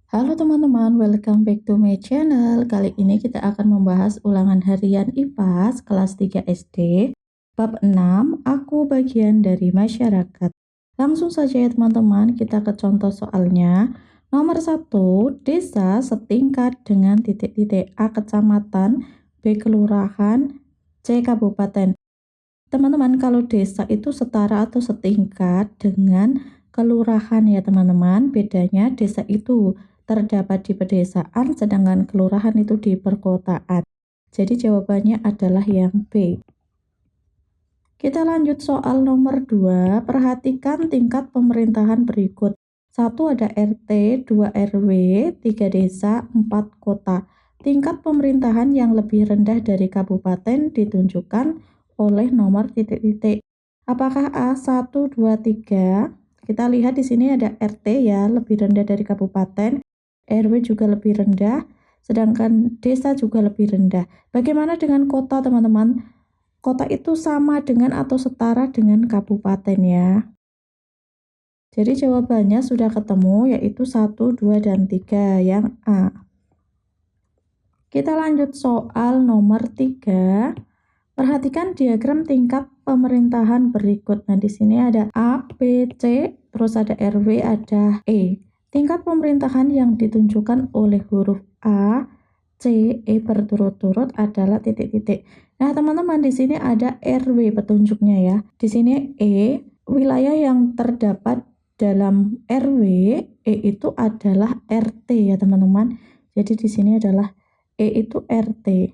Halo teman-teman, welcome back to my channel. Kali ini kita akan membahas ulangan harian IPAS kelas 3 SD, bab 6, aku bagian dari masyarakat. Langsung saja ya teman-teman, kita ke contoh soalnya. Nomor 1, desa setingkat dengan titik-titik. A kecamatan, B kelurahan, C kabupaten. Teman-teman, kalau desa itu setara atau setingkat dengan kelurahan ya teman-teman. Bedanya desa itu terdapat di pedesaan, sedangkan kelurahan itu di perkotaan. Jadi jawabannya adalah yang B. Kita lanjut soal nomor 2. Perhatikan tingkat pemerintahan berikut. 1 ada RT, 2 RW, 3 desa, 4 kota. Tingkat pemerintahan yang lebih rendah dari kabupaten ditunjukkan oleh nomor titik-titik. Apakah A 1, 2, 3? Kita lihat di sini ada RT ya, lebih rendah dari kabupaten. RW juga lebih rendah, sedangkan desa juga lebih rendah. Bagaimana dengan kota, teman-teman? Kota itu sama dengan atau setara dengan kabupaten ya. Jadi jawabannya sudah ketemu, yaitu 1, 2, dan 3 yang A. Kita lanjut soal nomor 3. Perhatikan diagram tingkat pemerintahan berikut. Nah, di sini ada A, B, C, terus ada RW, ada E. Tingkat pemerintahan yang ditunjukkan oleh huruf A, C, E berturut-turut adalah titik-titik. Nah, teman-teman, di sini ada RW petunjuknya ya. Di sini E, wilayah yang terdapat dalam RW, E itu adalah RT ya, teman-teman. Jadi di sini adalah E itu RT.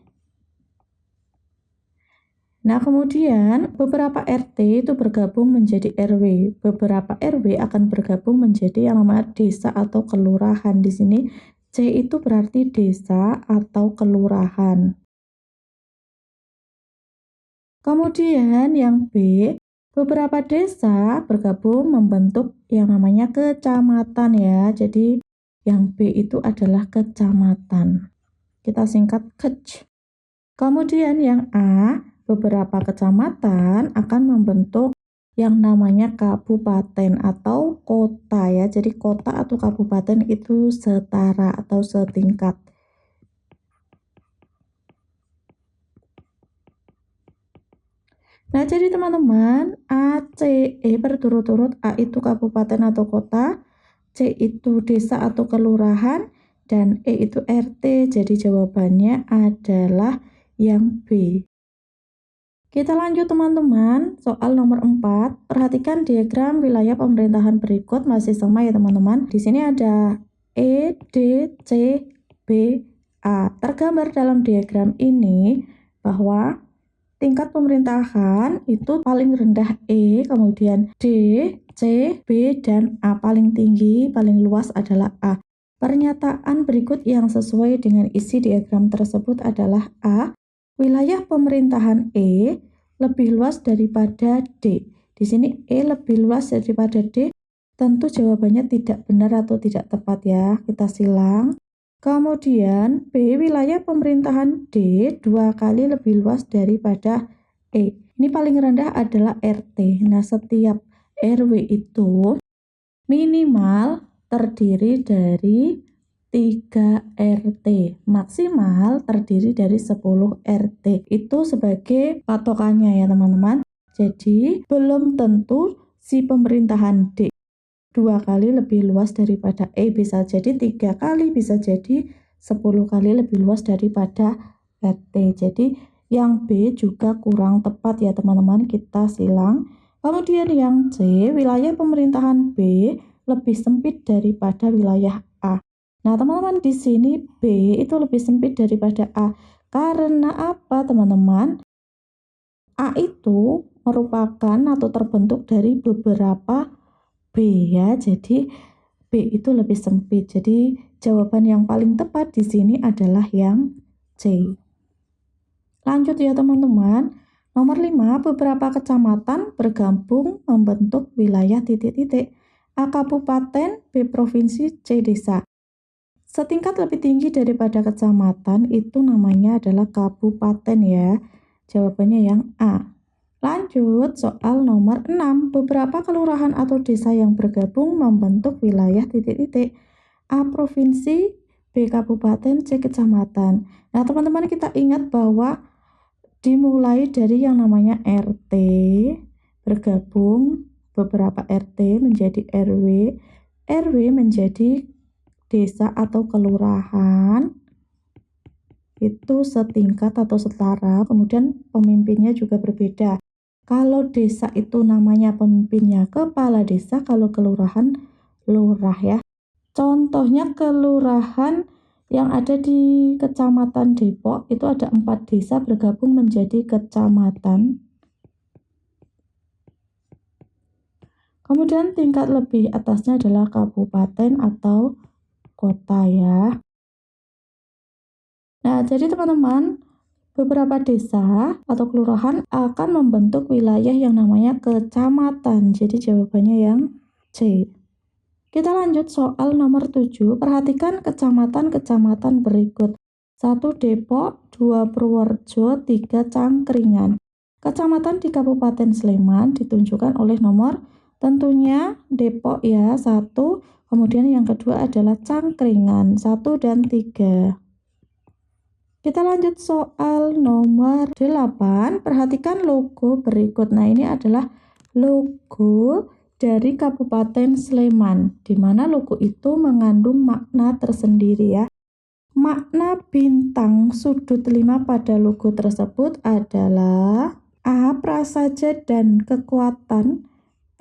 Nah, kemudian beberapa RT itu bergabung menjadi RW. Beberapa RW akan bergabung menjadi yang namanya desa atau kelurahan. Di sini C itu berarti desa atau kelurahan. Kemudian yang B, beberapa desa bergabung membentuk yang namanya kecamatan ya. Jadi yang B itu adalah kecamatan. Kita singkat KEC. Kemudian yang A, beberapa kecamatan akan membentuk yang namanya kabupaten atau kota ya. Jadi kota atau kabupaten itu setara atau setingkat. Nah, jadi teman-teman, A, C, E berturut-turut. A itu kabupaten atau kota, C itu desa atau kelurahan, dan E itu RT. Jadi jawabannya adalah yang B. Kita lanjut teman-teman, soal nomor 4. Perhatikan diagram wilayah pemerintahan berikut, masih sama ya teman-teman. Di sini ada E, D, C, B, A. Tergambar dalam diagram ini bahwa tingkat pemerintahan itu paling rendah E, kemudian D, C, B, dan A. Paling tinggi, paling luas adalah A. Pernyataan berikut yang sesuai dengan isi diagram tersebut adalah A. Wilayah pemerintahan E lebih luas daripada D. Di sini E lebih luas daripada D. Tentu jawabannya tidak benar atau tidak tepat ya. Kita silang. Kemudian B, wilayah pemerintahan D 2 kali lebih luas daripada E. Ini paling rendah adalah RT. Nah, setiap RW itu minimal terdiri dari 3 RT, maksimal terdiri dari 10 RT. Itu sebagai patokannya ya teman-teman. Jadi belum tentu si pemerintahan D 2 kali lebih luas daripada E, bisa jadi 3 kali, bisa jadi 10 kali lebih luas daripada RT. Jadi yang B juga kurang tepat ya teman-teman, kita silang. Kemudian yang C, wilayah pemerintahan B lebih sempit daripada wilayah A. Nah, teman-teman, di sini B itu lebih sempit daripada A. Karena apa, teman-teman? A itu merupakan atau terbentuk dari beberapa B ya. Jadi B itu lebih sempit. Jadi jawaban yang paling tepat di sini adalah yang C. Lanjut ya, teman-teman. Nomor 5, beberapa kecamatan bergabung membentuk wilayah titik-titik. A kabupaten, B provinsi, C desa. Setingkat lebih tinggi daripada kecamatan itu namanya adalah kabupaten ya. Jawabannya yang A. Lanjut soal nomor 6. Beberapa kelurahan atau desa yang bergabung membentuk wilayah titik-titik. A provinsi, B kabupaten, C kecamatan. Nah, teman-teman kita ingat bahwa dimulai dari yang namanya RT, bergabung beberapa RT menjadi RW, RW menjadi desa atau kelurahan, itu setingkat atau setara, kemudian pemimpinnya juga berbeda. Kalau desa itu namanya pemimpinnya kepala desa, kalau kelurahan lurah ya. Contohnya kelurahan yang ada di Kecamatan Depok itu ada 4 desa bergabung menjadi kecamatan. Kemudian tingkat lebih atasnya adalah kabupaten atau kota ya. Nah, jadi teman-teman, beberapa desa atau kelurahan akan membentuk wilayah yang namanya kecamatan. Jadi jawabannya yang C. Kita lanjut soal nomor 7. Perhatikan kecamatan-kecamatan berikut. 1 Depok, 2 Purworejo, 3 Cangkringan. Kecamatan di Kabupaten Sleman ditunjukkan oleh nomor tentunya Depok ya, 1. Kemudian yang kedua adalah Cangkringan, 1 dan 3. Kita lanjut soal nomor 8. Perhatikan logo berikut. Nah, ini adalah logo dari Kabupaten Sleman, di mana logo itu mengandung makna tersendiri ya. Makna bintang sudut 5 pada logo tersebut adalah A. Prasaja dan kekuatan, B.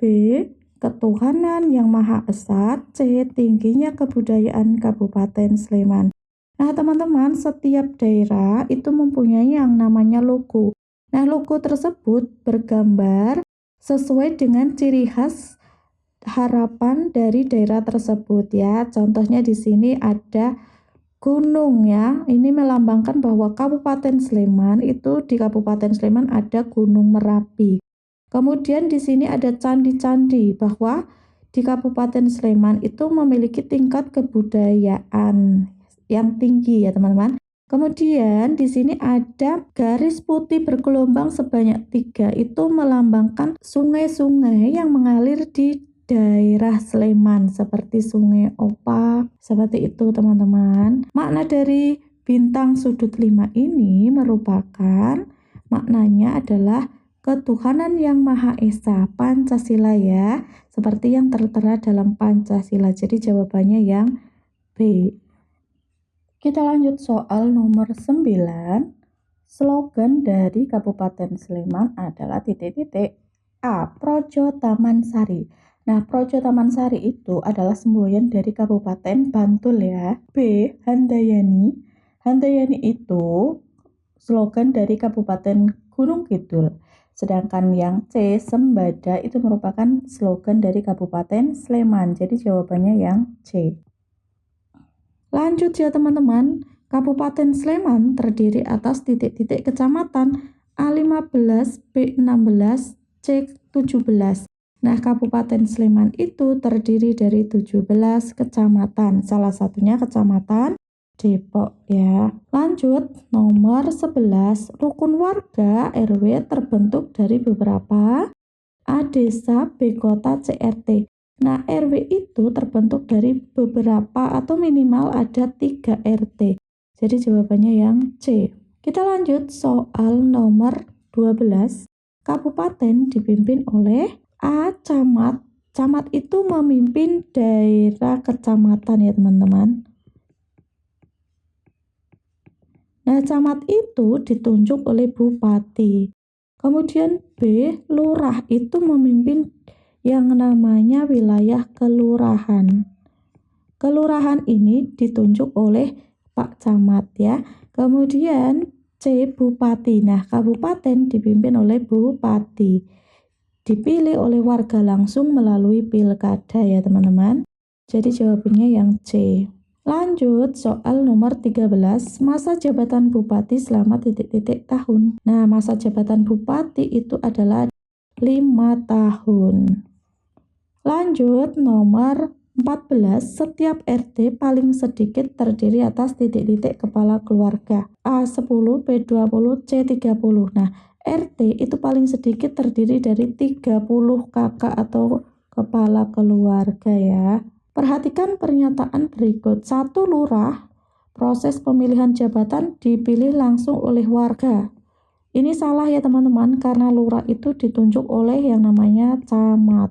Ketuhanan yang Maha Esa, C. Tingginya kebudayaan Kabupaten Sleman. Nah, teman-teman, setiap daerah itu mempunyai yang namanya logo. Nah, logo tersebut bergambar sesuai dengan ciri khas harapan dari daerah tersebut ya. Contohnya di sini ada gunung ya. Ini melambangkan bahwa Kabupaten Sleman itu, di Kabupaten Sleman ada Gunung Merapi. Kemudian di sini ada candi-candi, bahwa di Kabupaten Sleman itu memiliki tingkat kebudayaan yang tinggi ya teman-teman. Kemudian di sini ada garis putih bergelombang sebanyak 3, itu melambangkan sungai-sungai yang mengalir di daerah Sleman seperti Sungai Opak, seperti itu teman-teman. Makna dari bintang sudut 5 ini merupakan maknanya adalah ketuhanan yang Maha Esa, Pancasila ya, seperti yang tertera dalam Pancasila. Jadi jawabannya yang B. Kita lanjut soal nomor 9. Slogan dari Kabupaten Sleman adalah titik-titik. A. Projo Taman Sari. Nah, Projo Taman Sari itu adalah semboyan dari Kabupaten Bantul ya. B. Handayani. Handayani itu slogan dari Kabupaten Gunung Kidul. Sedangkan yang C. Sembada itu merupakan slogan dari Kabupaten Sleman. Jadi jawabannya yang C. Lanjut ya teman-teman, Kabupaten Sleman terdiri atas titik-titik kecamatan A15, B16, C17. Nah, Kabupaten Sleman itu terdiri dari 17 kecamatan, salah satunya Kecamatan Depok ya. Lanjut, nomor 11, rukun warga RW terbentuk dari beberapa A desa, B kota, C RT. Nah, RW itu terbentuk dari beberapa atau minimal ada 3 RT. Jadi jawabannya yang C. Kita lanjut soal nomor 12. Kabupaten dipimpin oleh A. Camat. Camat itu memimpin daerah kecamatan ya teman-teman. Nah, camat itu ditunjuk oleh bupati. Kemudian B. Lurah itu memimpin yang namanya wilayah kelurahan. Kelurahan ini ditunjuk oleh Pak Camat ya. Kemudian C. Bupati. Nah, kabupaten dipimpin oleh bupati. Dipilih oleh warga langsung melalui pilkada ya teman-teman. Jadi jawabannya yang C. Lanjut soal nomor 13, masa jabatan bupati selama titik-titik tahun. Nah, masa jabatan bupati itu adalah 5 tahun. Lanjut nomor 14, setiap RT paling sedikit terdiri atas titik-titik kepala keluarga. A10, B20, C30. Nah, RT itu paling sedikit terdiri dari 30 kakak atau kepala keluarga ya. Perhatikan pernyataan berikut. 1. Lurah, proses pemilihan jabatan dipilih langsung oleh warga. Ini salah ya teman-teman, karena lurah itu ditunjuk oleh yang namanya camat.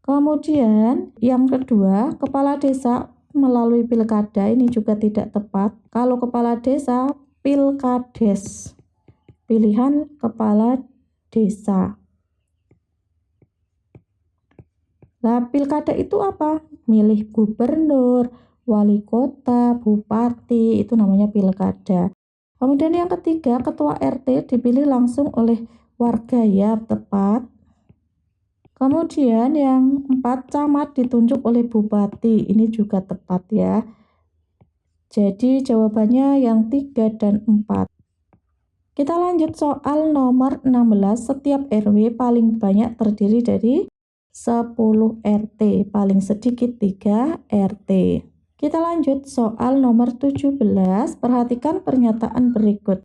Kemudian yang kedua, kepala desa melalui pilkada, ini juga tidak tepat. Kalau kepala desa, pilkades, pilihan kepala desa. Nah, pilkada itu apa? Milih gubernur, wali kota, bupati, itu namanya pilkada. Kemudian yang ketiga, ketua RT dipilih langsung oleh warga, ya tepat. Kemudian yang 4, camat ditunjuk oleh bupati, ini juga tepat ya. Jadi jawabannya yang 3 dan 4. Kita lanjut soal nomor 16, setiap RW paling banyak terdiri dari 10 RT, paling sedikit 3 RT. Kita lanjut soal nomor 17, perhatikan pernyataan berikut.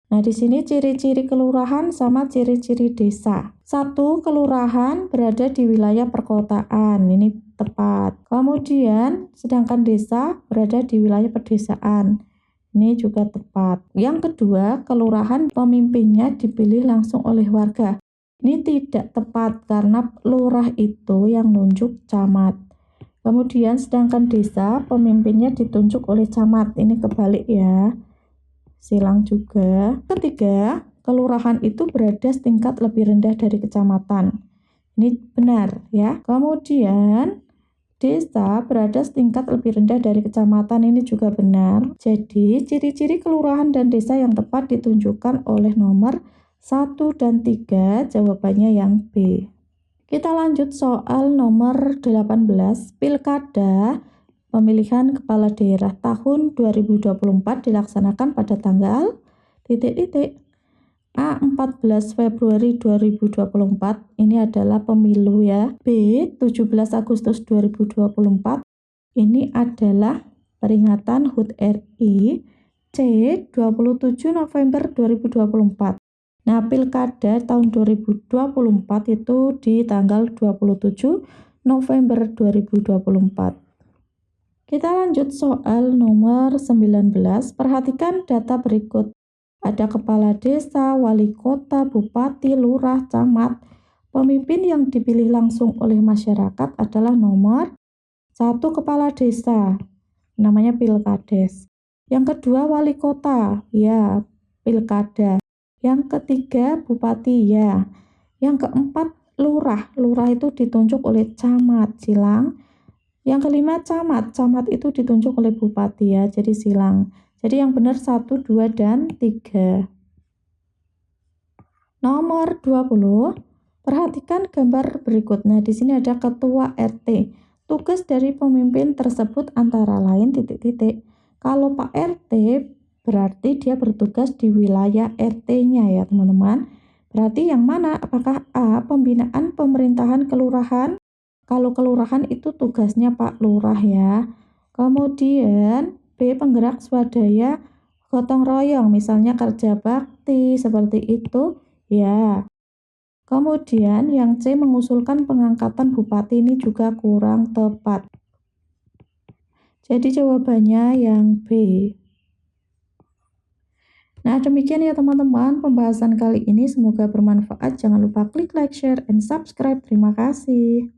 Nah, di sini ciri-ciri kelurahan sama ciri-ciri desa. 1. Kelurahan berada di wilayah perkotaan, ini tepat. Kemudian, sedangkan desa berada di wilayah pedesaan, ini juga tepat. Yang kedua, kelurahan pemimpinnya dipilih langsung oleh warga. Ini tidak tepat karena lurah itu yang nunjuk camat. Kemudian sedangkan desa pemimpinnya ditunjuk oleh camat. Ini kebalik ya. Silang juga. Ketiga, kelurahan itu berada setingkat lebih rendah dari kecamatan. Ini benar ya. Kemudian desa berada setingkat lebih rendah dari kecamatan, ini juga benar. Jadi ciri-ciri kelurahan dan desa yang tepat ditunjukkan oleh nomor 1 dan 3, jawabannya yang B. Kita lanjut soal nomor 18, pilkada pemilihan kepala daerah tahun 2024 dilaksanakan pada tanggal A. 14 Februari 2024, ini adalah pemilu ya. B. 17 Agustus 2024, ini adalah peringatan HUT RI. C. 27 November 2024. Nah, pilkada tahun 2024 itu di tanggal 27 November 2024. Kita lanjut soal nomor 19. Perhatikan data berikut. Ada kepala desa, wali kota, bupati, lurah, camat. Pemimpin yang dipilih langsung oleh masyarakat adalah nomor 1 kepala desa, namanya pilkades. Yang kedua wali kota, ya pilkada. Yang ketiga bupati, ya. Yang keempat lurah, lurah itu ditunjuk oleh camat, silang. Yang kelima camat, camat itu ditunjuk oleh bupati ya, jadi silang. Jadi yang benar 1, 2, dan 3. Nomor 20, perhatikan gambar berikut. Nah, di sini ada ketua RT. Tugas dari pemimpin tersebut antara lain titik-titik. Kalau Pak RT berarti dia bertugas di wilayah RT-nya ya, teman-teman. Berarti yang mana? Apakah A, pembinaan pemerintahan kelurahan? Kalau kelurahan itu tugasnya Pak Lurah ya. Kemudian B, penggerak swadaya gotong royong, misalnya kerja bakti seperti itu ya. Kemudian yang C, mengusulkan pengangkatan bupati, ini juga kurang tepat. Jadi jawabannya yang B. Nah, demikian ya teman-teman pembahasan kali ini, semoga bermanfaat. Jangan lupa klik like, share, and subscribe. Terima kasih.